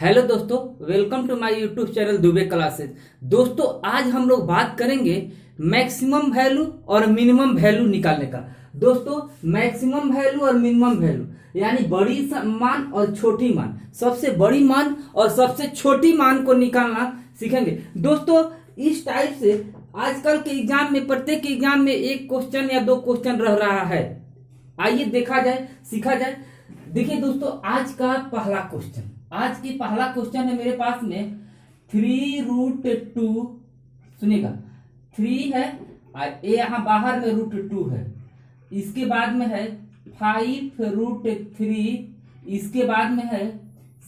Hello दोस्तों, welcome to my YouTube channel Dubey classes. दोस्तों, आज हम लोग बात करेंगे मैक्सिमम वैल्यू और मिनिमम वैल्यू निकालने का। दोस्तों, मैक्सिमम वैल्यू और मिनिमम वैल्यू यानी बड़ी मान और छोटी मान, सबसे बड़ी मान और सबसे छोटी मान को निकालना सीखेंगे। दोस्तों, इस टाइप से आजकल के एग्जाम में, प्रत्येक एग्जाम में एक क्वेश्चन या दो क्वेश्चन रह रहा है। आइए देखा जाए, सीखा जाए। देखिए दोस्तों, आज का पहला क्वेश्चन है मेरे पास में 3√2। सुनिएगा, 3 है और ये यहाँ बाहर में √2 है। इसके बाद में है 5√3। इसके बाद में है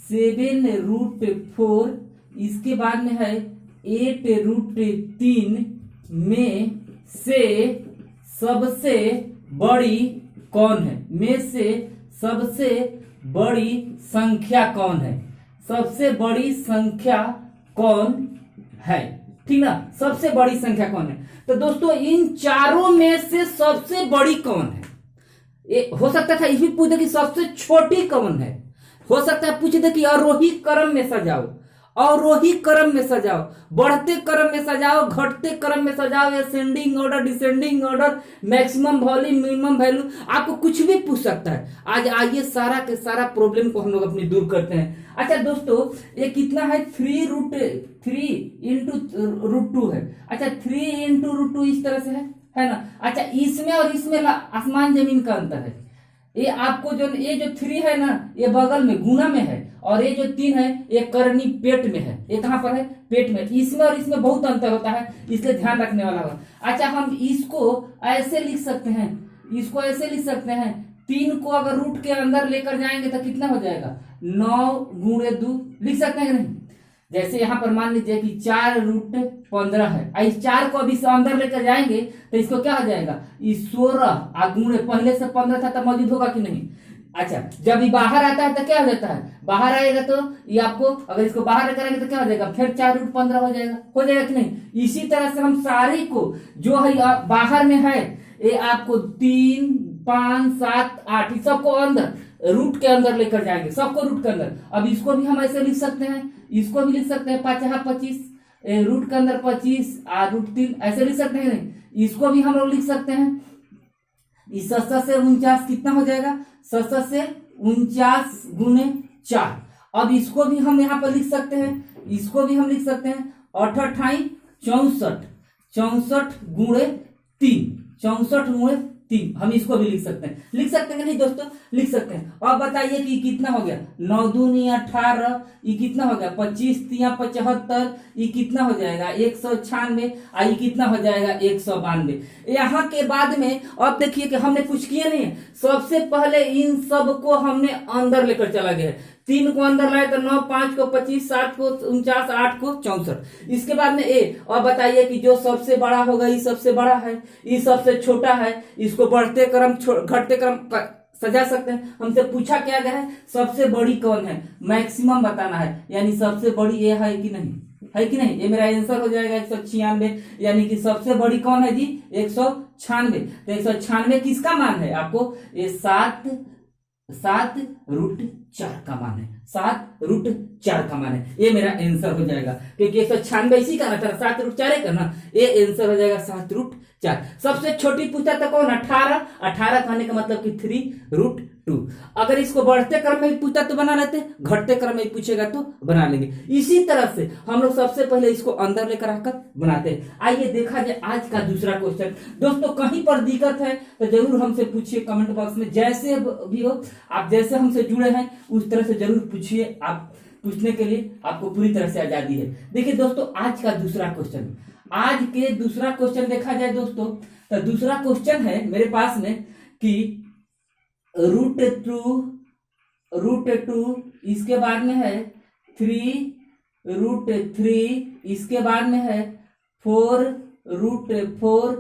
7√4। इसके बाद में है 8√3 में से सबसे बड़ी कौन है? में से सबसे बड़ी संख्या कौन है? सबसे बड़ी संख्या कौन है? ठीक ना, सबसे बड़ी संख्या कौन है? तो दोस्तों, इन चारों में से सबसे बड़ी कौन है? ये हो सकता था ये पूछे कि सबसे छोटी कौन है। हो सकता है पूछे थे कि आरोही क्रम में सजाओ, अवरोही क्रम में सजाओ, बढ़ते क्रम में सजाओ, घटते क्रम में सजाओ, ascending order, descending order, maximum value, minimum value, आपको कुछ भी पूछ सकता है। आज आइए सारा के सारा प्रॉब्लम को हम लोग अपनी दूर करते हैं। अच्छा दोस्तों, ये कितना है? 3 इंटू √2 है। अच्छा, 3 इंटू √2 इस तरह से है ना। अच्छा, इसमें और इसमें आसमान जमीन का अंतर है। ये आपको ये जो 3 है ना, ये बगल में गुना में है, और ये जो 3 है ये करनी पेट में है। ये कहां पर है? पेट में। इसमें और इसमें बहुत अंतर होता है, इसलिए ध्यान रखने वाला होगा। अच्छा, हम इसको ऐसे लिख सकते हैं, 3 को अगर रूट के अंदर लेकर जाएंगे तो कितना हो जाएगा? 9 × 2 लिख सकते हैं कि नहीं? जैसे यहां पर मान लीजिए कि 4√15 है। इस 4 को अभी अंदर लेकर जाएंगे तो इसको क्या हो जाएगा? 16 गुणे पहले से 15 था तब मौजूद होगा कि नहीं? अच्छा, जब ये बाहर आता है तो क्या हो जाता है? बाहर आएगा तो ये आपको, अगर इसको बाहर करेंगे तो क्या हो जाएगा? फिर 4√15 हो जाएगा कि नहीं? इसी तरह से हम सारी को जो है बाहर में है, ये आपको 3, 5, 7, 8 इस सबको अंदर रूट के अंदर लेकर जाएंगे, सबको रूट के अंदर। अब इसको भी हम ऐसे लिख सकते हैं, इसको भी लिख सकते हैं 5 × 25, रूट के अंदर 25 √3 ऐसे लिख सकते हैं नहीं? इसको भी हम लोग लिख सकते हैं। इस 7 से 49 कितना हो जाएगा? 7 से 49 गुने 4। अब इसको भी हम यहाँ पर लिख सकते हैं, इसको भी हम लिख सकते हैं 8 × 8 = 64 गुणे 3, 64 गुणे 3। हम इसको भी लिख सकते हैं कि नहीं दोस्तों? लिख सकते हैं। अब बताइए कि कितना हो गया? 9 दूनी 18, ये कितना हो गया? 25 × 75, ये कितना हो जाएगा? 196। ये कितना हो जाएगा? 192। यहाँ के बाद में अब देखिए कि हमने कुछ किया नहीं है। सबसे पहले इन सब को हमने अंदर लेकर चला गया। 3 को अंदर लाए तो 9, 5 को 25, 7 को 49, 8 को 64। इसके बाद में और बताइए कि जो सबसे बड़ा होगा ये सबसे बड़ा है, ये सबसे छोटा है। इसको बढ़ते क्रम घटते क्रम सजा सकते हैं। हमसे पूछा क्या गया है? सबसे बड़ी कौन है? मैक्सिमम बताना है, यानी सबसे बड़ी ये है कि नहीं? है कि नहीं? ये मेरा आंसर हो जाएगा 196, यानी कि सबसे बड़ी कौन है जी? 196। तो 196 किसका मान है? आपको ये 7√4 का मान है। 7√4 का मान है। ये मेरा आंसर हो जाएगा, क्योंकि 196 इसी का ना था, 7√4 का ना। ये आंसर हो जाएगा 7√4। सबसे छोटी पूछा था कौन? 18 कहने का मतलब कि 3√2। अगर इसको बढ़ते क्रम में पूछता तो बना लेते, घटते क्रम में पूछेगा तो बना लेंगे। इसी तरह से हम लोग सबसे पहले इसको अंदर लेकर आकर बनाते हैं। आइए देखा जाए आज का दूसरा क्वेश्चन। दोस्तों, कहीं पर दिक्कत है तो जरूर हमसे पूछिए कमेंट बॉक्स में। जैसे भी हो, आप जैसे हमसे जुड़े हैं उस तरह से जरूर पूछिए। आप पूछने के लिए आपको पूरी तरह से आजादी है। देखिए दोस्तों, आज का दूसरा क्वेश्चन देखा जाए दोस्तों, तो दूसरा क्वेश्चन है मेरे पास में कि √2, इसके बाद में है 3√3, इसके बाद में है 4√4,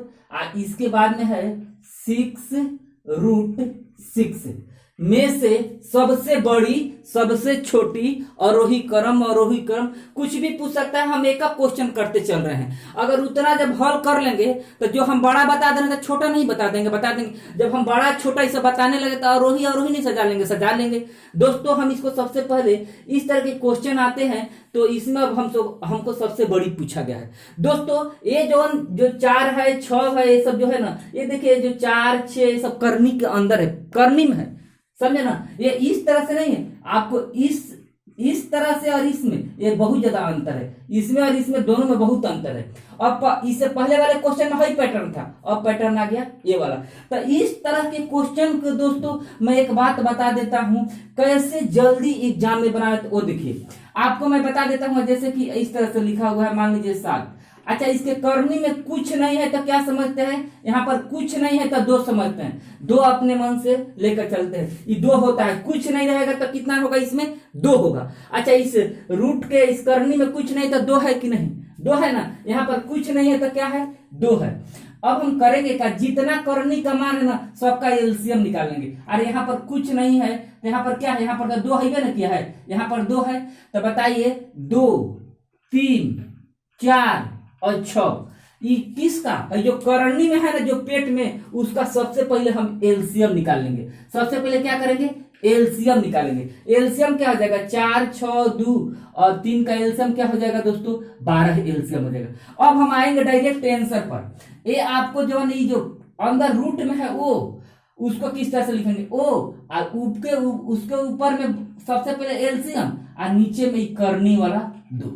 इसके बाद में है 6√6। में से सबसे बड़ी, सबसे छोटी, आरोही क्रम, अवरोही क्रम, कुछ भी पूछ सकता है। हम एक क्वेश्चन करते चल रहे हैं। अगर उतना जब हल कर लेंगे तो जो हम बड़ा बता देंगे तो छोटा नहीं बता देंगे, बता देंगे। जब हम बड़ा छोटा इसे बताने लगे तो आरोही अवरोही नहीं सजा लेंगे, सजा लेंगे। दोस्तों हम इसको सबसे पहले इस तरह के क्वेश्चन आते हैं तो इसमें अब हमको सबसे बड़ी पूछा गया है। दोस्तों ये जो 4 है, 6 है, ये सब जो है ना, ये देखिए जो 4, 6 सब करनी के अंदर है, करनी में है, समझे ना। ये इस तरह से नहीं है, आपको इस तरह से और इसमें ये बहुत ज्यादा अंतर है, इसमें और इसमें दोनों में बहुत अंतर है। अब इससे पहले वाले क्वेश्चन में वही पैटर्न था, अब पैटर्न आ गया ये वाला। तो इस तरह के क्वेश्चन को दोस्तों मैं एक बात बता देता हूं कैसे जल्दी एग्जाम में बनाए। तो वो देखिए आपको मैं बता देता हूं, जैसे कि इस तरह से लिखा हुआ है, मान लीजिए 7। अच्छा, इसके करनी में कुछ नहीं है तो क्या समझते हैं, यहाँ पर कुछ नहीं है तो 2 समझते हैं, 2 अपने मन से लेकर चलते हैं। ये 2 होता है, कुछ नहीं रहेगा तो कितना होगा, इसमें 2 होगा। अच्छा, इस रूट के इस करनी में कुछ नहीं तो 2 है कि नहीं, 2 है ना। यहाँ पर कुछ नहीं है तो क्या है, 2 है। अब हम करेंगे क्या, जितना करनी का मान है ना सबका एलसीएम निकालेंगे। अरे यहाँ पर कुछ नहीं है तो यहाँ पर क्या है, यहाँ पर तो 2 है ना, क्या है, यहाँ पर 2 है। तो बताइए 2, 3, 4 और 6, ये किसका, जो करनी में है ना, जो पेट में, उसका सबसे पहले हम एलसीएम निकालेंगे। सबसे पहले क्या करेंगे, एलसीएम निकालेंगे। एलसीएम क्या हो जाएगा, 4, 6, 2 और 3 का एलसीएम क्या हो जाएगा दोस्तों, 12 एलसीएम हो जाएगा। अब हम आएंगे डायरेक्ट आंसर पर। ये आपको जो नहीं, जो अंदर रूट में है वो, उसको किस तरह से लिखेंगे, ओ और उसके ऊपर में सबसे पहले एलसीएम और नीचे में करनी वाला 2।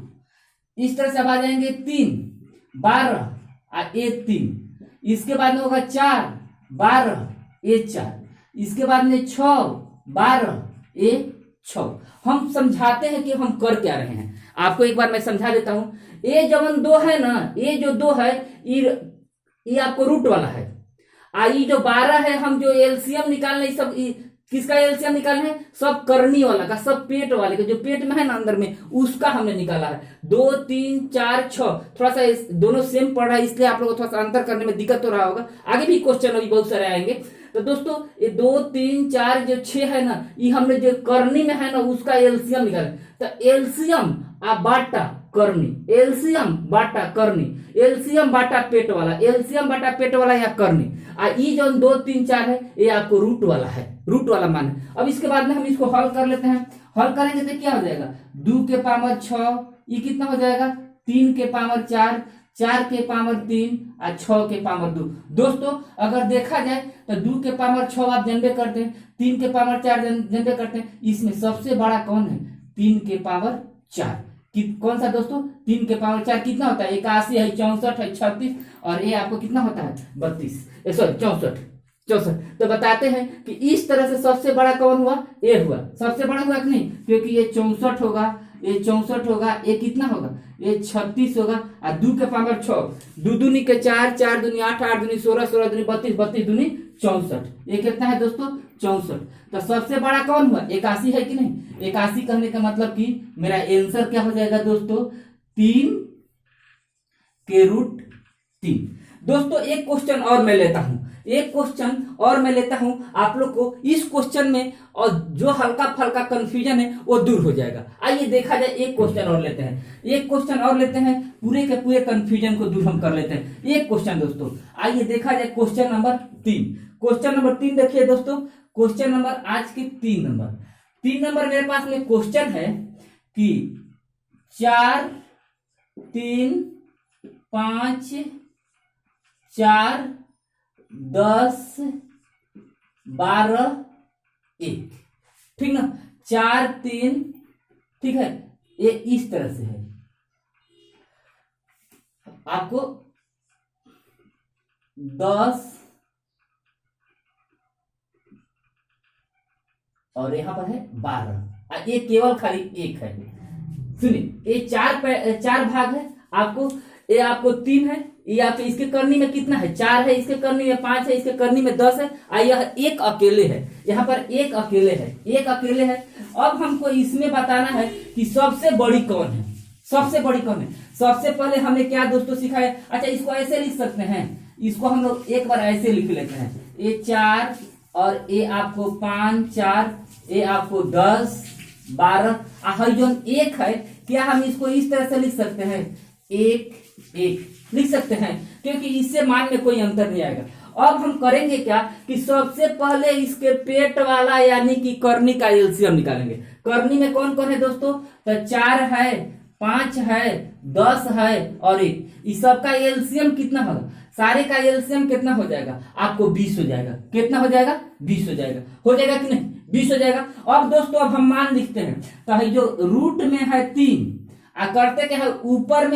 इस तरह से अब आ जाएंगे 3, 12 और 1, 3। इसके बाद में होगा 4, 12, 1, 4। इसके बाद में 6, 12, 1, 6। हम समझाते हैं कि हम कर क्या रहे हैं। आपको एक बार मैं समझा देता हूं। ये जब 2 है ना, ये जो 2 है ये आपको रूट वाला है। ये जो 12 है, हम जो एलसीएम निकालने, सब किसका एलसीएम निकालना है, सब करनी वाला का, सब पेट वाले का, जो पेट में है ना अंदर में, उसका हमने निकाला है। 2, 3, 4, 6। थोड़ा सा दोनों सेम पड़ रहा है, इसलिए आप लोगों को थोड़ा सा अंतर करने में दिक्कत हो रहा होगा। आगे भी क्वेश्चन अभी बहुत सारे आएंगे। तो दोस्तों ये 2, 3, 4 जो 6 है ना, ये हमने जो करनी में है ना उसका एलसीएम निकाला। तो एलसीएम बाटा करनी, एलसीएम बाटा करनी, एलसीएम बाटा पेट वाला, एलसीएम बाटा पेट वाला या करनी। ये जो 2, 3, 4 है ये आपको रूट वाला है, रूट वाला मान है। अब इसके बाद में हम इसको हल कर लेते हैं। हल करेंगे तो क्या हो जाएगा, 2 के पावर 6, ये कितना हो जाएगा, 3 के पावर 4, 4 के पावर 3 और 6 के पावर 2। दोस्तों अगर देखा जाए तो 2 के पावर 6 आप जानबे करते हैं, 3 के पावर 4 जानबे करते हैं। इसमें सबसे बड़ा कौन है, 3 के पावर 4। कौन सा दोस्तों, 3 के पावर 4 कितना होता है, 81 है, 64 है, 36 और ये आपको कितना होता है, 32, सॉरी 64। तो बताते हैं कि इस तरह से सबसे बड़ा कौन हुआ, ए हुआ, सबसे बड़ा हुआ कि नहीं, क्योंकि ये 64 होगा, ये 64 होगा, ये कितना होगा, ये 36 होगा। और 2 के पावर 6, 2 दूनी के 4, 4 दूनी 8, 8 दूनी 16, 16 दूनी 32, 32 दूनी 64। ये कितना है दोस्तों, 64। तो सबसे बड़ा कौन हुआ, 81 है कि नहीं। 81 कहने का मतलब कि मेरा आंसर क्या हो जाएगा दोस्तों, 3 के रूट 3। दोस्तों एक क्वेश्चन और मैं लेता हूं, आप लोग को इस क्वेश्चन में और जो हल्का फल्का कंफ्यूजन है वो दूर हो जाएगा। आइए देखा जाए, एक क्वेश्चन और लेते हैं, पूरे के पूरे कंफ्यूजन को दूर हम कर लेते हैं। एक क्वेश्चन दोस्तों, आइए देखा जाए क्वेश्चन नंबर 3। देखिए दोस्तों, क्वेश्चन नंबर आज के 3 नंबर मेरे पास में क्वेश्चन है कि 4, 3, 5, 4, 10, 12, 1, ठीक ना, 4, 3, ठीक है। ये इस तरह से है, आपको 10 और यहां पर है 12, ये केवल खाली 1 है। सुनिए, ये 4 भाग है, ये आपको 3 है, ये आपके इसके करनी में कितना है, 4 है, इसके करनी में 5 है, इसके करनी में 10 है, यह 1 अकेले है, यहाँ पर 1 अकेले है। अब हमको इसमें बताना है कि सबसे बड़ी कौन है। सबसे पहले हमने क्या दोस्तों सिखाया, अच्छा इसको ऐसे लिख सकते हैं, इसको हम लोग एक बार ऐसे लिख लेते हैं, ये 4 और ये आपको 5 4, ये आपको 10 12, और जो एक है, क्या हम इसको इस तरह से लिख सकते हैं, 1 1 लिख सकते हैं, क्योंकि इससे मान में कोई अंतर नहीं आएगा। अब हम करेंगे क्या कि सबसे पहले इसके पेट वाला यानी कि करनी का एलसीएम निकालेंगे। करनी में कौन कौन है दोस्तों, तो 4 है, 5 है, 10 है और 1। इस सब का एलसीएम कितना होगा, सारे का एलसीएम कितना हो जाएगा, आपको 20 हो जाएगा। कितना हो जाएगा, 20 हो जाएगा। हो जाएगा कि नहीं, 20 हो जाएगा। अब दोस्तों अब हम मान लिखते हैं, तो जो रूट में है 3, करते क्या है, ऊपर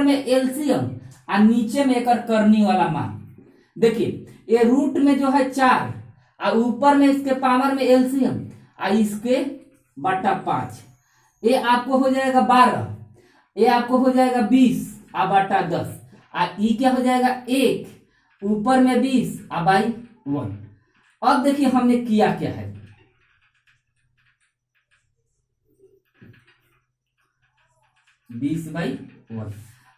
में एलसीएम और नीचे में एक करनी वाला मान। देखिए ये रूट में जो है 4 और ऊपर में इसके पावर में एलसीएम और इसके बटा 5, ये आपको हो जाएगा 12, ये आपको हो जाएगा 20 और बटा 10, और ये क्या हो जाएगा 1, ऊपर में 20 और बाई 1। अब देखिए हमने किया क्या है, 20/1।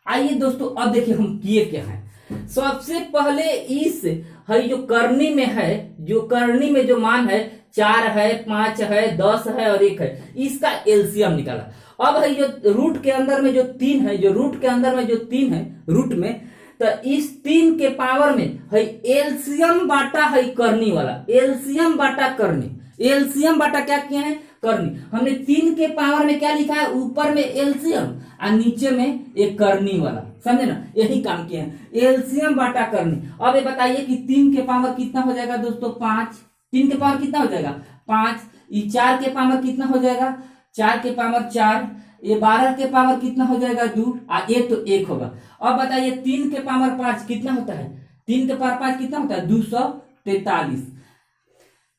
आइए दोस्तों अब देखिए हम किए क्या है। सबसे पहले इस है जो करनी में है, जो करनी में जो मान है 4 है, 5 है, 10 है और 1 है, इसका एलसीएम निकाला। अब है जो रूट के अंदर में जो 3 है, जो रूट के अंदर में जो 3 है रूट में, तो इस 3 के पावर में है एलसीएम बाटा है करनी वाला, एलसीएम बाटा करनी। एलसीएम बाटा क्या किया है, करनी। हमने 3 के पावर में क्या लिखा है, ऊपर में एलसीएम और नीचे में एक करनी वाला, समझे ना, यही काम किया है, एलसीएम बाटा करनी। अब ये बताइए कि 3 के पावर कितना हो जाएगा दोस्तों, 5। 3 के पावर कितना हो जाएगा, 5। ये 4 के पावर कितना हो जाएगा, 4 के पावर 4। ये 12 के पावर कितना हो जाएगा, 2, और ये तो 1 होगा। अब बताइए 3 के पावर 5 कितना होता है, 3 के पावर 5 कितना होता है, 243।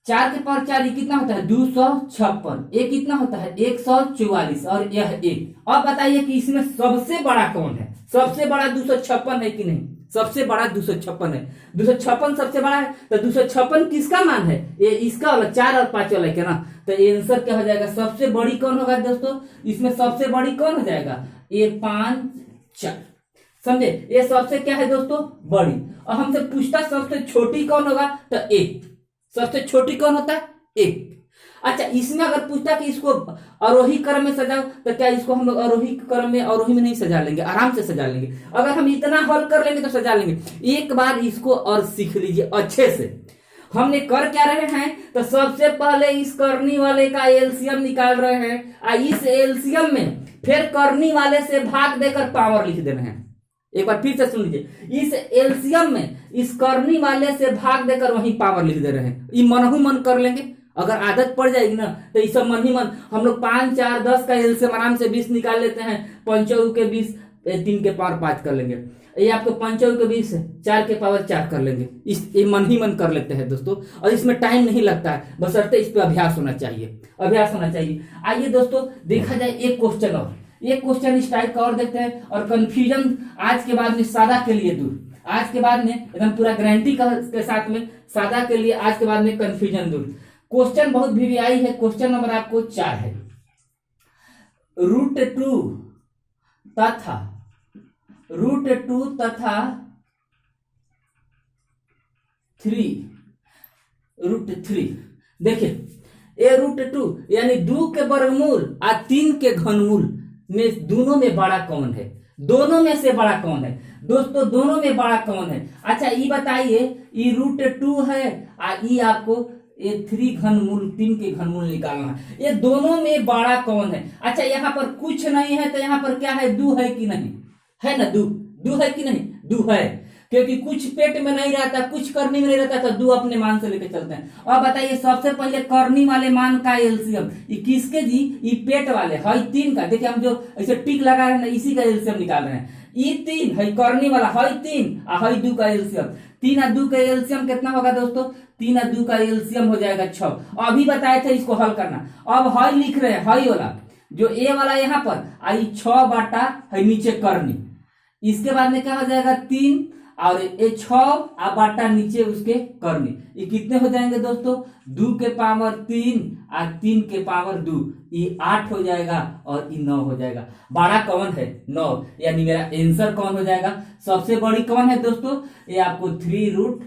4 के पावर 4 ये कितना होता है, 256। ये कितना होता है, 144 और यह 1। अब बताइए कि इसमें सबसे बड़ा कौन है, सबसे बड़ा 256 है कि नहीं, सबसे बड़ा 256 है। 256 सबसे बड़ा है, तो 256 किसका मान है, ये इसका वाला 4 और 5 वाला, क्या ना। तो आंसर क्या हो जाएगा, सबसे बड़ी कौन होगा दोस्तों, इसमें सबसे बड़ी कौन हो जाएगा, ये 5 4, समझे। ये सबसे क्या है दोस्तों, बड़ी। और हमसे पूछता सबसे छोटी कौन होगा, तो 1। सबसे छोटी कौन होता है, 1। अच्छा, इसमें अगर पूछता कि इसको आरोही क्रम में सजाओ, तो क्या इसको हम लोग आरोही क्रम में, आरोही में नहीं सजा लेंगे, आराम से सजा लेंगे। अगर हम इतना हल कर लेंगे तो सजा लेंगे। एक बार इसको और सीख लीजिए अच्छे से। हमने कर क्या रहे हैं, तो सबसे पहले इस करनी वाले का एलसीएम निकाल रहे हैं, और इस एलसीएम में फिर करनी वाले से भाग देकर पावर लिख दे रहे हैं। एक बार फिर से सुन लीजिए, इस एलसीएम में इस करनी वाले से भाग देकर वहीं पावर लिख दे रहे हैं। ये मनहू मन कर लेंगे, अगर आदत पड़ जाएगी ना तो ये सब मन ही मन। हम लोग 5 4 10 का एलसीएम आराम से 20 निकाल लेते हैं। 5 के 20, 3 के पावर 5 कर लेंगे। ये आपको 5 के 20, 4 के पावर 4 कर लेंगे। ये मन ही मन कर लेते हैं दोस्तों, और इसमें टाइम नहीं लगता है, बशर्ते इस पे अभ्यास होना चाहिए, अभ्यास होना चाहिए। आइए दोस्तों देखा जाए एक क्वेश्चन और, एक क्वेश्चन इस टाइप का और देखते हैं, और कंफ्यूजन आज के बाद में सादा के लिए दूर। आज के बाद में एकदम पूरा गारंटी के साथ में सादा के लिए आज के बाद में कंफ्यूजन दूर। क्वेश्चन बहुत वीवीआई है। क्वेश्चन नंबर आपको 4 है, √2 तथा √3। देखिए ये √2 यानी 2 के वर्गमूल और 3 के घनमूल में दोनों में बड़ा कौन है, दोनों में से बड़ा कौन है दोस्तों, दोनों में बड़ा कौन है। अच्छा ये बताइए, ये √2 है और ये आपको ये 3 घनमूल, 3 के घनमूल निकालना है, ये दोनों में बड़ा कौन है। अच्छा यहाँ पर कुछ नहीं है, तो यहाँ पर क्या है, 2 है कि नहीं, है ना, 2 है कि नहीं, 2 है, क्योंकि कुछ पेट में नहीं रहता, कुछ करनी में नहीं रहता, तो 2 अपने मान से लेके चलते हैं। अब बताइए सबसे पहले करनी वाले मान का एलसीएम, ये किसके जी, ये पेट वाले है 3 का। देखिए हम जो ऐसे टिक लगा रहे हैं इसी का एलसीएम निकाल रहे हैं। ये 3 है करनी वाला, है 3 और है 2 का एलसीएम। 3 और 2 का एलसीएम कितना होगा दोस्तों, 3 और 2 का एलसीएम हो जाएगा 6। अभी बताए थे इसको हल करना। अब है लिख रहे हैं, है वाला जो ए वाला यहाँ पर आई 6 बाटा है नीचे करनी, इसके बाद में क्या हो जाएगा 3 और ये 6 और बाटा नीचे उसके करनी। ये कितने हो जाएंगे दोस्तों, 2 के पावर 3 और 3 के पावर 2, ये 8 हो जाएगा और ये 9 हो जाएगा। बड़ा कौन है, 9, यानी मेरा आंसर कौन हो जाएगा, सबसे बड़ी कौन है दोस्तों, ये आपको 3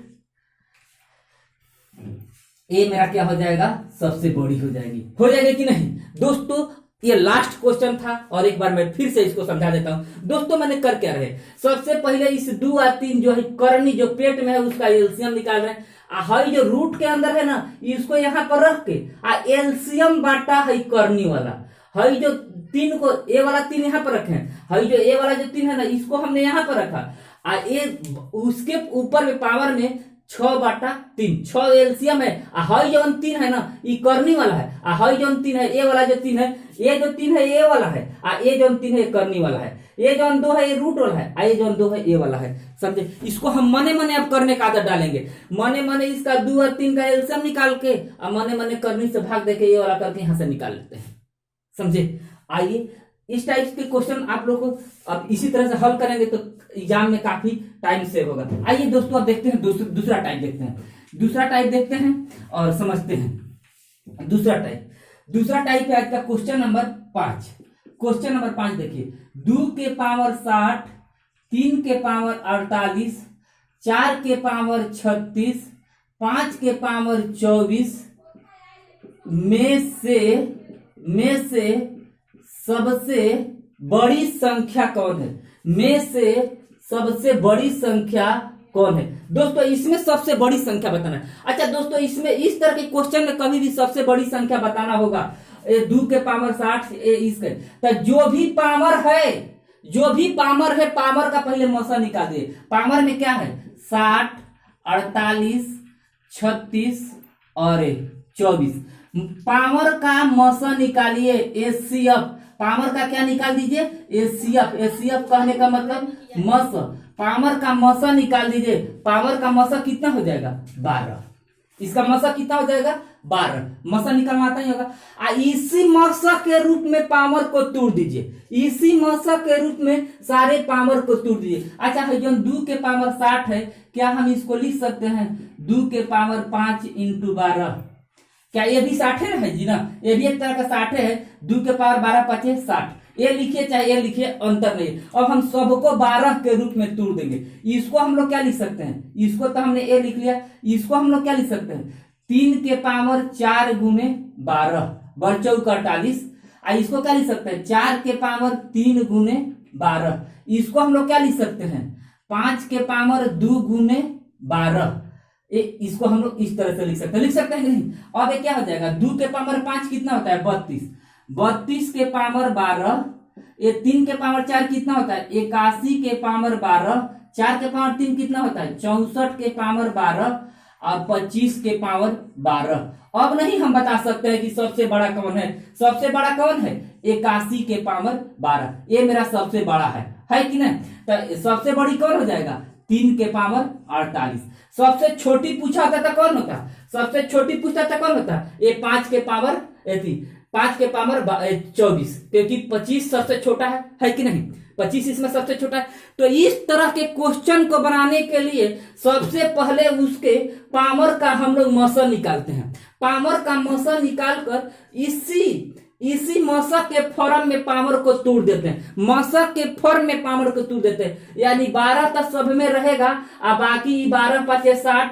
ए मेरा क्या हो जाएगा, सबसे बड़ी हो जाएगी कि नहीं दोस्तों। ये लास्ट क्वेश्चन था और एक बार मैं फिर से इसको समझा देता हूं दोस्तों। मैंने कर क्या रहे, सबसे पहले इस 2 और 3 जो है करनी जो पेट में है उसका एलसीएम निकाल रहे हैं। हाई जो रूट के अंदर है ना इसको यहाँ पर रख के एलसीएम बांटा है करनी वाला। हाई जो 3 को ए वाला 3 यहाँ पर रखे हैं, हाई जो ए वाला जो 3 है ना इसको हमने यहाँ पर रखा ए उसके ऊपर में पावर में 6/3 6 एलसीएम है। हाई जो 3 है ना ये करनी वाला है। हाई जो 3 है ए वाला जो 3 है, ये जो 3 है ए वाला है, ये जो 3 है करनी वाला है, ये जो 2 है ये रूट वाला है, ये जो 2 है ए वाला है। समझे, इसको हम मने मने अब करने का आदत डालेंगे। मने मने इसका 2 और 3 का एलसीएम निकाल के और मने मने करनी से भाग देके ये वाला करके यहां से निकाल लेते हैं। समझे, आइए इस टाइप के क्वेश्चन आप लोग को अब इसी तरह से हल करेंगे तो एग्जाम में काफी टाइम सेव होगा। आइए दोस्तों अब देखते हैं दूसरा टाइप देखते हैं और समझते हैं। दूसरा टाइप है आज का क्वेश्चन नंबर 5। देखिए 2 के पावर 60, 3 के पावर 48, 4 के पावर 36, 5 के पावर 24 में से सबसे बड़ी संख्या कौन है? में से सबसे बड़ी संख्या कौन है दोस्तों? इसमें सबसे बड़ी संख्या बताना है। अच्छा दोस्तों, इसमें इस तरह के क्वेश्चन में कभी भी सबसे बड़ी संख्या बताना होगा 2 के पावर 60 इसके, तो जो भी पावर है पावर का पहले मौसा निकाल दिए। पावर में क्या है 60, 48, 36 और 24। पावर का मौसा निकालिए एचसीएफ। पावर का क्या निकाल दीजिए एचसीएफ कहने का मतलब मस। पावर का मौसा निकाल दीजिए। पावर का मौसा कितना हो जाएगा 12। इसका मौसा कितना हो जाएगा 12। मौसा निकालना आता ही होगा। इसी मौसा के रूप में पावर को तोड़ दीजिए। इसी मौसा के रूप में सारे पावर को तोड़ दीजिए। अच्छा है जो 2 के पावर 60 है, क्या हम इसको लिख सकते हैं 2 के पावर 5 × 12? क्या ये भी 60 है जी ना, ये भी एक तरह का 60 है। 2 के पावर 12 5 60, ये लिखिए चाहे ये लिखिए, अंतर नहीं। अब हम सबको 12 के रूप में तोड़ देंगे। इसको हम लोग क्या लिख सकते हैं, इसको तो हमने ए लिख लिया, इसको हम लोग क्या लिख सकते हैं 3 के पावर 4 × 12 बर चौक 48। इसको क्या लिख सकते हैं 4 के पावर 3 × 12। इसको हम लोग क्या लिख सकते हैं 5 के पावर 2 × 12। इसको हम लोग इस तरह से लिख सकते हैं नहीं। अब ये क्या हो जाएगा 2 के पावर 5 कितना होता है 32। 32 के पावर 12, ये 3 के पावर 4 कितना होता है 81 के पावर 12, 4 के पावर 3 कितना होता है 64 के पावर 12 और 25 के पावर 12। अब नहीं हम बता सकते हैं कि सबसे बड़ा कौन है। सबसे बड़ा कौन है 81 के पावर 12, ये मेरा सबसे बड़ा है कि नहीं। तो सबसे बड़ी कौन हो जाएगा 3 के पावर 48। सबसे छोटी पूछा होता था कौन होता, सबसे छोटी पूछता था कौन होता ये 5 के पावर 24, क्योंकि 25 सबसे छोटा है कि नहीं। 25 इसमें सबसे छोटा है। तो इस तरह के क्वेश्चन को बनाने के लिए सबसे पहले उसके पावर का हम लोग मौसा निकालते हैं। पावर का मौसा निकालकर इसी मौसा के फॉर्म में पावर को तोड़ देते हैं। मौसा के फॉर्म में पावर को तोड़ देते हैं, यानी 12 तक सब में रहेगा और बाकी 12 5 60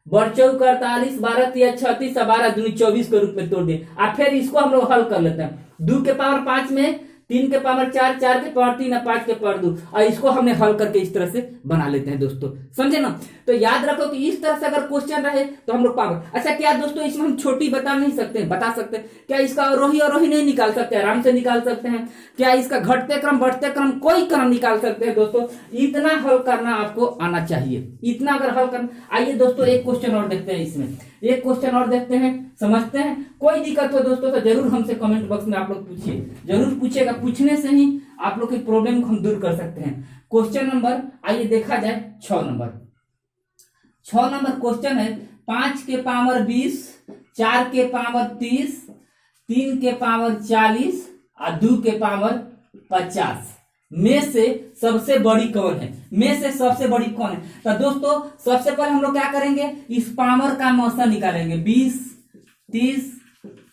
बर चौक 48, 12 3 36 और 12 दूनी 24 के रूप में तोड़ दिए। फिर इसको हम लोग हल कर लेते हैं। 2 के पावर 5 में 3 के पावर 4, 4 के पावर 3 और 5 के पावर 2, और इसको हमने हल करके इस तरह से बना लेते हैं दोस्तों। समझे ना। तो याद रखो कि इस तरह से अगर क्वेश्चन रहे तो हम लोग पावर। अच्छा क्या दोस्तों इसमें हम छोटी बता नहीं सकते, बता सकते क्या इसका अवरोही नहीं निकाल सकते, आराम से निकाल सकते हैं। क्या इसका घटते क्रम बढ़ते क्रम कोई क्रम निकाल सकते हैं दोस्तों। इतना हल करना आपको आना चाहिए, इतना अगर हल करना। आइए दोस्तों एक क्वेश्चन और देखते हैं, इसमें एक क्वेश्चन और देखते हैं, समझते हैं। कोई दिक्कत हो दोस्तों तो जरूर हमसे कमेंट बॉक्स में आप लोग पूछिए, जरूर पूछिएगा। पूछने से ही आप लोग की प्रॉब्लम को हम दूर कर सकते हैं। क्वेश्चन नंबर आइए देखा जाए 6 नंबर क्वेश्चन है 5 के पावर 20, 4 के पावर 30, 3 के पावर 40 और 2 के पावर 50 में से सबसे बड़ी कौन है। में से सबसे बड़ी कौन है। तो दोस्तों सबसे पहले हम लोग क्या करेंगे इस पावर का मौसा निकालेंगे। 20, 30,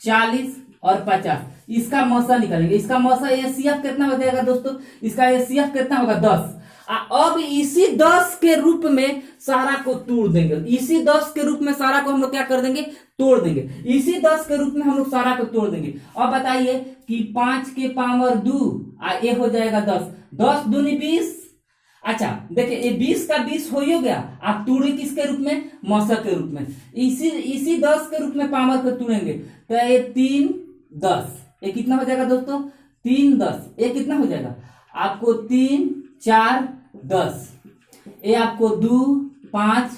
40 और 50 इसका मौसा निकालेंगे। इसका मौसा एचसीएफ कितना हो जाएगा दोस्तों, इसका एचसीएफ कितना होगा 10। अब इसी 10 के रूप में सारा को तोड़ देंगे, इसी 10 के रूप में सारा को हम लोग क्या कर देंगे, तोड़ देंगे, इसी 10 के रूप में हम लोग सारा को तोड़ देंगे। अब बताइए कि 5 के पावर 2 ये हो जाएगा 10, 10 दूनी 20। अच्छा देखिए ये 20 का 20 हो ही गया, आप तोड़े किसके रूप में, मौसक के रूप में, इसी 10 के रूप में पावर को तोड़ेंगे तो ये 3 10, ये कितना हो जाएगा दोस्तों, 3 10, ये कितना हो जाएगा आपको 3 4 10, ये आपको 2 5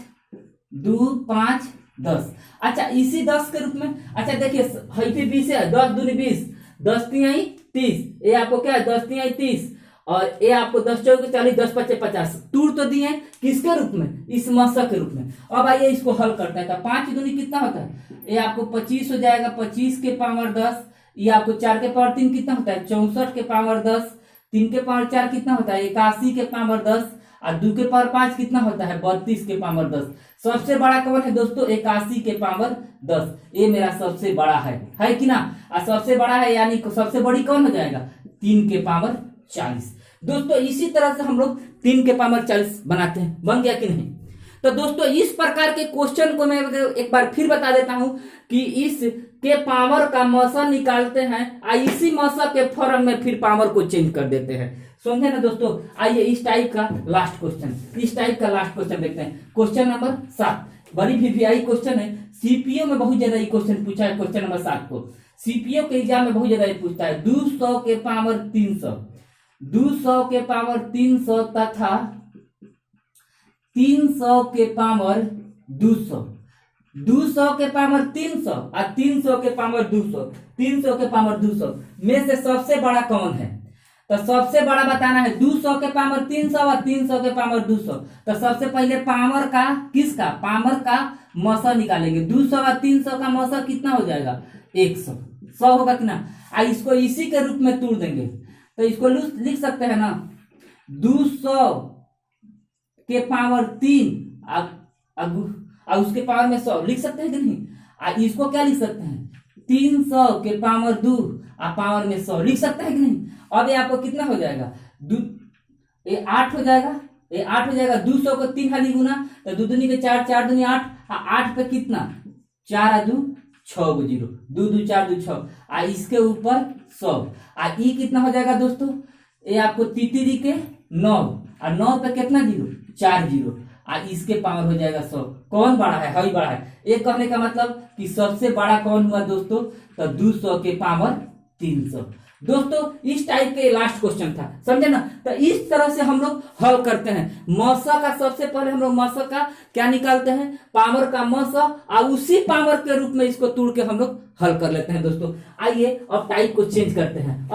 10। अच्छा इसी 10 के रूप में, अच्छा देखिए है 20 है, 10 दूनी 20, 10 3 30, ये आपको क्या है 10 3 30, और ये आपको 10 चौके 40, 10 5 50, तूड़ तो दिए किसके रूप में, इस मशक के रूप में। अब आइए इसको हल करते हैं, तो 5 दूनी कितना होता है, ये आपको 25 हो जाएगा, 25 के पावर 10, ये आपको 4 के पावर 3 कितना होता है 64 के पावर 10, 3 के पावर 4 कितना होता है 81 के पावर 10, और 2 के पावर 5 कितना होता है 32 के पावर 10। सबसे बड़ा कौन है दोस्तों, 81 के पावर 10, ये मेरा सबसे बड़ा है कि ना, और सबसे बड़ा है यानी सबसे बड़ी कौन हो जाएगा 3 के पावर 40। दोस्तों इसी तरह से हम लोग 3 के पावर 40 बनाते हैं, बन गया कि नहीं। तो दोस्तों इस प्रकार के क्वेश्चन को मैं एक बार फिर बता देता हूं कि इस के पावर का मौसा निकालते हैं, इसी मौसा के फॉर्म में फिर पावर को चेंज कर देते हैं, समझे ना दोस्तों। आइए इस टाइप का लास्ट क्वेश्चन देखते हैं, क्वेश्चन नंबर 7, बड़ी वीवीआई क्वेश्चन है, सीपीओ में बहुत ज्यादा ये क्वेश्चन पूछा है। क्वेश्चन नंबर 7 को सीपीओ के एग्जाम में बहुत ज्यादा ये पूछता है, 200 के पावर 300, 200 के पावर 300 तथा 300 के पावर 200, 200 के पावर 300 और 300 के पावर 200, 300 के पावर 200 में से सबसे बड़ा कौन है। तो सबसे बड़ा बताना है 200 के पावर 300 और 300 के पावर 200। तो सबसे पहले पावर का किसका, पावर का मौसा निकालेंगे, 200 और 300 का मौसा कितना हो जाएगा 100, 100 होगा कि ना। इसको इसी के रूप में तोड़ देंगे, तो इसको लिख सकते हैं ना 200 के पावर 3 और उसके पावर में 100 लिख सकते हैं कि नहीं। इसको क्या लिख सकते हैं 300 के पावर 2 और पावर में 100 लिख सकते हैं कि नहीं। अब ये आपको कितना हो जाएगा, ये 8 हो जाएगा, ये 8 हो जाएगा, 200 को 3 हाली गुना, तो 2 दूनी के 4, 4 दूनी 8, 8 पे कितना 4 2 6 0, 2 2 4 2 6, इसके ऊपर 100, ई कितना हो जाएगा दोस्तों, ये आपको तीतीरी के 9, और 9 पे कितना 0 4 0, इसके पावर हो जाएगा 100। कौन बड़ा है, हई बड़ा है। एक कहने का मतलब कि सबसे बड़ा कौन हुआ दोस्तों, तो 200 के पावर 300। दोस्तों इस टाइप के लास्ट क्वेश्चन था, समझे ना। तो इस तरह से हम लोग हल करते हैं। मौसा का सबसे पहले हम लोग मौसा का क्या निकालते हैं, पावर का मौसा, और उसी पावर के रूप में इसको तोड़ के हम लोग हल कर लेते हैं। दोस्तों आइए अब टाइप को चेंज करते हैं,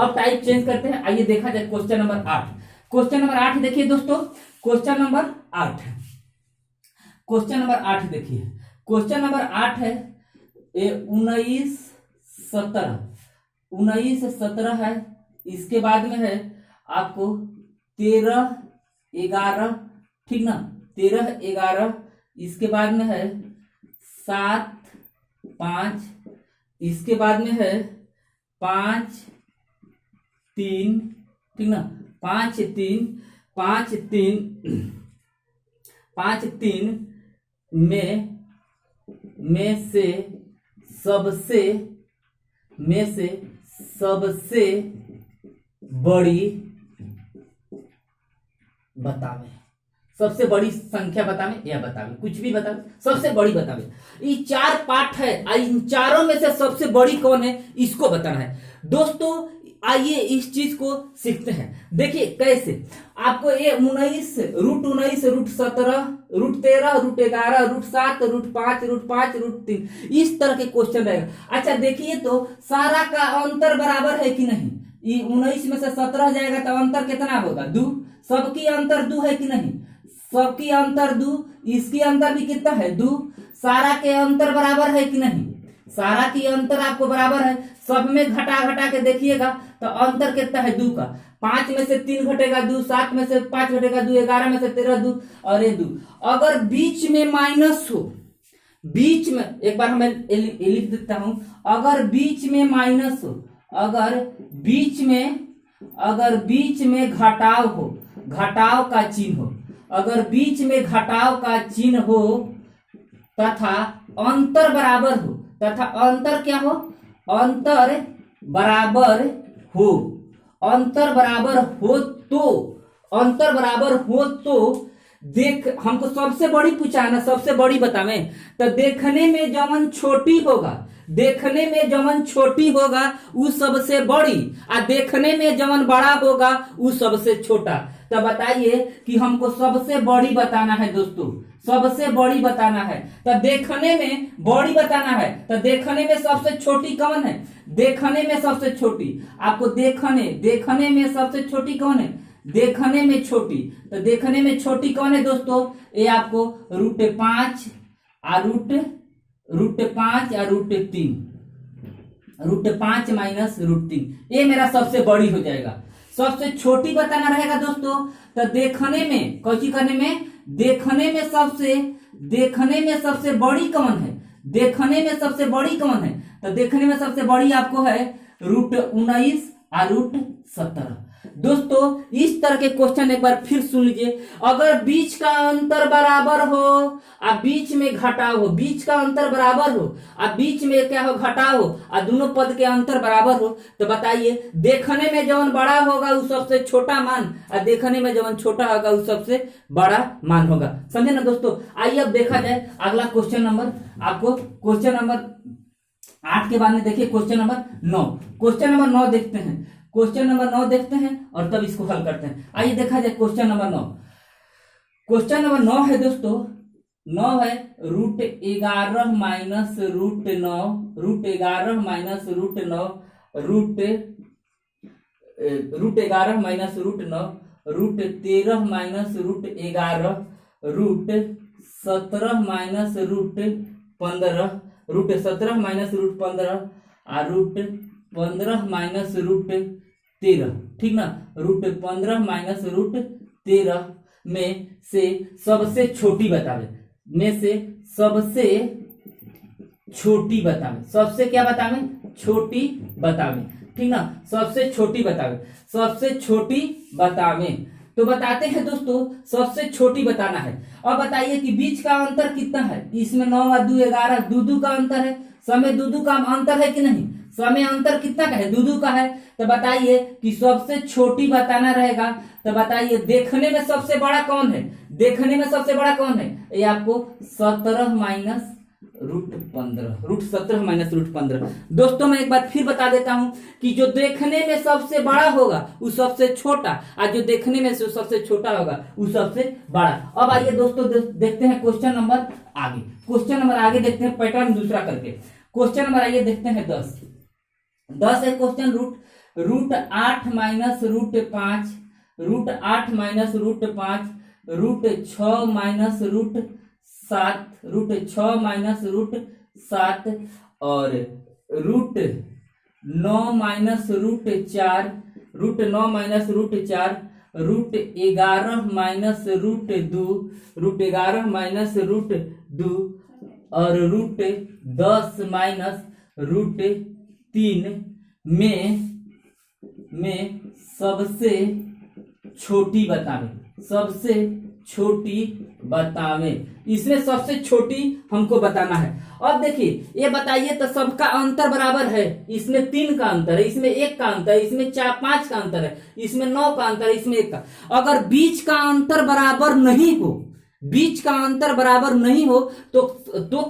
आइए देखा जाए क्वेश्चन नंबर 8। क्वेश्चन नंबर 8 देखिए दोस्तों, क्वेश्चन नंबर 8 देखिए, क्वेश्चन नंबर 8 है 19 17 है, इसके बाद में है आपको 13 11, ठीक ना, 13 11, इसके बाद में है 7 5, इसके बाद में है 5 3, ठीक ना, 5 3 में से सबसे बड़ी बतावे, सबसे बड़ी संख्या बतावे या बतावे, कुछ भी बतावे, सबसे बड़ी बतावे। ये 4 पार्ट है, इन चारों में से सबसे बड़ी कौन है इसको बताना है। दोस्तों आइए इस चीज को सीखते हैं। देखिए कैसे आपको ये 19 root 17 root 13 root 11 root 7 root 5 root 3 इस तरह के क्वेश्चन रहेगा। अच्छा देखिए तो सारा का अंतर बराबर है कि नहीं, ये 19 में से 17 जाएगा तो अंतर कितना होगा 2, सबकी अंतर 2 है कि नहीं, सबकी अंतर 2, इसकी अंतर भी कितना है 2, सारा के अंतर बराबर है कि नहीं, सारा की अंतर आपको बराबर है। सब में घटा के देखिएगा तो अंतर कितना है 2 का, 5 में से 3 घटेगा 2, 7 में से 5 घटेगा 2, 11 में से 13 2 और ये 2। अगर बीच में माइनस हो, बीच में एक बार मैं लिख देता हूं, अगर बीच में माइनस हो, अगर बीच में घटाव हो, घटाव का चिन्ह हो, अगर बीच में घटाव का चिन्ह हो तथा अंतर बराबर हो, तथा अंतर क्या हो, अंतर बराबर हो, अंतर बराबर हो तो, अंतर बराबर हो तो देख, हमको सबसे बड़ी पूछा है ना, सबसे बड़ी बतावे, तो देखने में जवन छोटी होगा, देखने में जवन छोटी होगा वो सबसे बड़ी, और देखने में जवन बड़ा होगा वो सबसे छोटा। तो बताइए कि हमको सबसे बड़ी बताना है दोस्तों, सबसे बड़ी बताना है, तो देखने में बड़ी बताना है, तो देखने में सबसे छोटी कौन है, देखने में सबसे छोटी, आपको देखने में सबसे छोटी कौन है, देखने में छोटी, तो देखने में छोटी कौन है दोस्तों, ये आपको √5 और √5 और √3, √5 माइनस √3, ये मेरा सबसे बड़ी हो जाएगा। सबसे छोटी बताना रहेगा दोस्तों, तो देखने में कौची करने में, देखने में सबसे बड़ी कौन है, देखने में सबसे बड़ी कौन है, तो देखने में सबसे बड़ी आपको है √19 और √17। दोस्तों इस तरह के क्वेश्चन एक बार फिर सुन लीजिए, अगर बीच का अंतर बराबर हो और बीच में घटाव हो, बीच का अंतर बराबर हो और बीच में क्या हो, घटाव हो, और दोनों पद के अंतर बराबर हो, तो बताइए देखने में जवन बड़ा होगा वो सबसे छोटा मान, और देखने में जवन छोटा होगा वो सबसे बड़ा मान होगा। समझे ना दोस्तों। आइए अब देखा जाए अगला क्वेश्चन नंबर, आपको क्वेश्चन नंबर 8 के बाद में देखिए क्वेश्चन नंबर 9, क्वेश्चन नंबर 9 देखते हैं, क्वेश्चन नंबर 9 देखते हैं और तब इसको हल करते हैं। आइए देखा जाए क्वेश्चन नंबर 9, क्वेश्चन नंबर 9 है दोस्तों, 9 है √11 minus √9, √11 minus √9, √11 minus √9, √13 minus √11, √17 minus √15, √17 minus √15 और √15 माइनस √13, ठीक ना, √15 माइनस √13 में से सबसे छोटी बतावे, में से सबसे छोटी बतावे, सबसे क्या बतावे, छोटी बतावे, ठीक ना, सबसे छोटी बतावे, सबसे छोटी बतावे। तो बताते हैं दोस्तों, सबसे छोटी बताना है। अब बताइए कि बीच का अंतर कितना है, इसमें 9 और 2 11, 2 का अंतर है, समय 2 का अंतर है कि नहीं, समय अंतर कितना का है, 2 का है। तो बताइए कि सबसे छोटी बताना रहेगा, तो बताइए देखने में सबसे बड़ा कौन है, देखने में सबसे बड़ा कौन है, ये आपको 17 माइनस √15, √17 माइनस √15। दोस्तों मैं एक बार फिर बता देता हूं कि जो देखने में सबसे बड़ा होगा वो सबसे छोटा, और जो देखने में सबसे छोटा होगा वो सबसे बड़ा। अब आइए दोस्तों देखते हैं क्वेश्चन नंबर आगे, क्वेश्चन नंबर आगे देखते हैं पैटर्न दूसरा करके। क्वेश्चन नंबर आइए देखते हैं 10 है question, √8 minus √5, √8 minus √5, √6 minus √7, √6 minus √7 और √9 माइनस √4, √9 माइनस √4, √11 माइनस √2, √11 माइनस √2 और √10 माइनस √3 में सबसे छोटी बतावे, सबसे छोटी बतावे, इसमें सबसे छोटी हमको बताना है। अब देखिए ये बताइए तो सबका अंतर बराबर है, इसमें 3 का अंतर है, इसमें 1 का अंतर है, इसमें 5 का अंतर है, इसमें 9 का अंतर है, इसमें 1 का। अगर बीच का अंतर बराबर नहीं हो, बीच का अंतर बराबर नहीं हो तो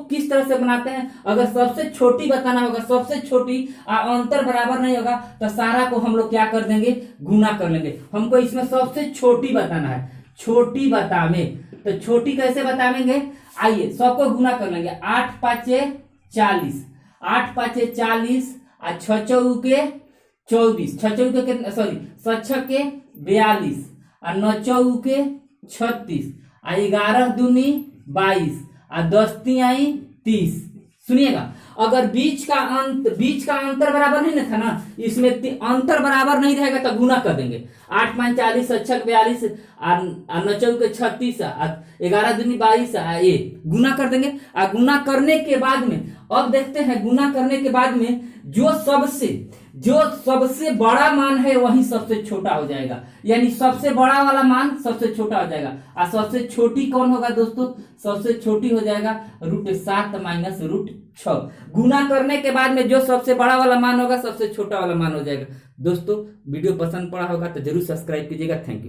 किस तरह से बनाते हैं, अगर सबसे छोटी बताना होगा, सबसे छोटी अंतर बराबर नहीं होगा तो सारा को हम लोग क्या कर देंगे, गुना कर लेंगे। हमको इसमें सबसे छोटी बताना है, छोटी बतावे, तो छोटी कैसे बतावेंगे, आइए सबको गुना कर लेंगे। 8 5 40, 8 5 40 और 6 चौके 24, 6 चौके कितने, सॉरी 6 के 42 और 9 चौके 36 और 11 दूनी 22 और 10 तिहाई 30। सुनिएगा, अगर बीच का अंतर बराबर नहीं था ना, इसमें अंतर बराबर नहीं रहेगा तो गुना कर देंगे। 8 5 40, 6 42 और 9 चौके 36 और 11 दूनी 22 ये गुना कर देंगे। और गुना करने के बाद में अब देखते हैं गुना करने के बाद में जो सबसे बड़ा मान है वही सबसे छोटा हो जाएगा, यानी सबसे बड़ा वाला मान सबसे छोटा हो जाएगा। और सबसे छोटी कौन होगा दोस्तों? सबसे छोटी हो जाएगा √7 माइनस √6। गुना करने के बाद में जो सबसे बड़ा वाला मान होगा सबसे छोटा वाला मान हो जाएगा। दोस्तों वीडियो पसंद पड़ा होगा तो जरूर सब्सक्राइब कीजिएगा। Thank you.